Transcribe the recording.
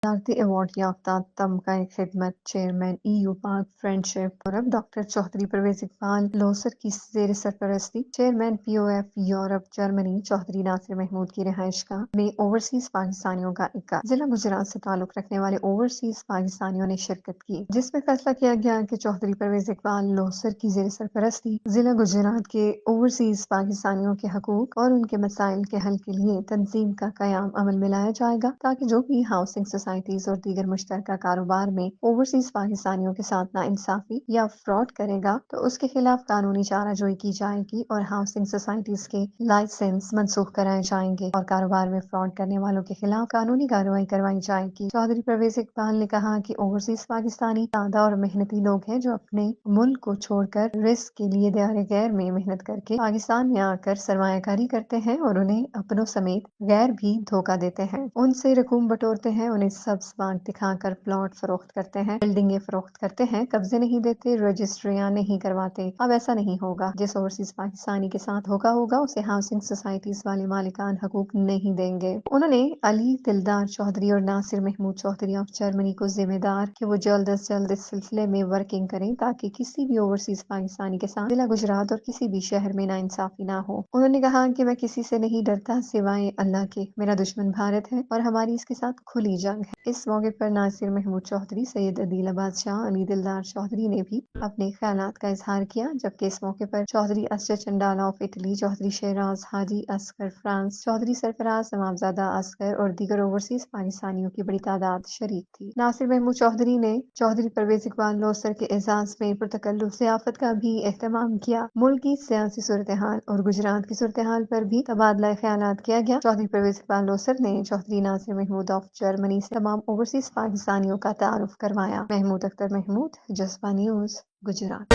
صدارتی ایوارڈ یافتہ طبقہ خدمت chairman EU Pak friendship Europe doctor Chaudhry Pervez Iqbal لوثر کی زیر سرپرستی chairman POF Europe Germany Chaudhry Nasir Mahmood کی رہائش گاہ میں اوورسیز پاکستانیوں کا اکا ضلع گجرات سے تعلق رکھنے والے اوورسیز پاکستانیوں نے شرکت کی، جس میں فیصلہ کیا گیا کہ چوہدری پرویز اقبال لوثر کی زیر سرپرستی ضلع گجرات کے اوورسیز پاکستانیوں کے حقوق اور ان کے مسائل کے حل کے لیے تنظیم کا قیام عمل میں لایا جائے گا، تاکہ جو بھی ہاؤسنگ سوسائٹیز اور دیگر مشترکہ کاروبار میں اوورسیز پاکستانیوں کے ساتھ ناانصافی یا فراڈ کرے گا تو اس کے خلاف قانونی چارہ جوئی کی جائے گی اور ہاؤسنگ سوسائٹیز کے لائسنس منسوخ کرائے جائیں گے اور کاروبار میں فراڈ کرنے والوں کے خلاف قانونی کارروائی کروائی جائے گی۔ چوہدری پرویز اقبال نے کہا کہ اوورسیز پاکستانی سادہ اور محنتی لوگ ہیں جو اپنے ملک کو چھوڑ کر رزق کے لیے دیار غیر میں محنت کر کے پاکستان میں آ کر سرمایہ کاری کرتے ہیں اور انہیں اپنوں سمیت غیر بھی دھوکہ دیتے ہیں، ان سے رقوم بٹورتے ہیں، انہیں سبز باغ دکھا کر پلاٹ فروخت کرتے ہیں، بلڈنگیں فروخت کرتے ہیں، قبضے نہیں دیتے، رجسٹریاں نہیں کرواتے۔ اب ایسا نہیں ہوگا، جس اوورسیز پاکستانی کے ساتھ دھوکہ ہوگا اسے ہاؤسنگ سوسائٹیز والے مالکان حقوق نہیں دیں گے۔ انہوں نے علی دلدار چوہدری اور ناصر محمود چوہدری آف جرمنی کو ذمہ دار کہ وہ جلد از جلد اس سلسلے میں ورکنگ کریں تاکہ کسی بھی اوورسیز پاکستانی کے ساتھ ضلع گجرات اور کسی بھی شہر میں ناانصافی نہ ہو۔ انہوں نے کہا کہ میں کسی سے نہیں ڈرتا سوائے اللہ کے، میرا دشمن بھارت ہے اور ہماری اس کے ساتھ کھلی جنگ ہے۔ اس موقع پر ناصر محمود چوہدری، سید عدیل بادشاہ، علی دلدار چوہدری نے بھی اپنے خیالات کا اظہار کیا، جبکہ اس موقع پر Chaudhry Asjad چنڈالا of Italy, Chaudhry شہراز Haji Asghar France, Chaudhry سرفراز امامزادہ اصغر اور دیگر اوورسیز پاکستانیوں کی بڑی تعداد شریک تھی۔ ناصر محمود چوہدری نے چوہدری پرویز اقبال لوثر کے اعزاز میں پرتکلف ضیافت کا بھی اہتمام کیا۔ ملک کی سیاسی صورتحال اور گجرات کی صورتحال پر بھی تبادلہ خیالات کیا گیا۔ چوہدری پرویز اقبال لوثر نے چوہدری ناصر محمود آف جرمنی سے تمام اوورسیز پاکستانیوں کا تعارف کروایا۔ محمود اختر محمود، جذبہ نیوز، گجرات۔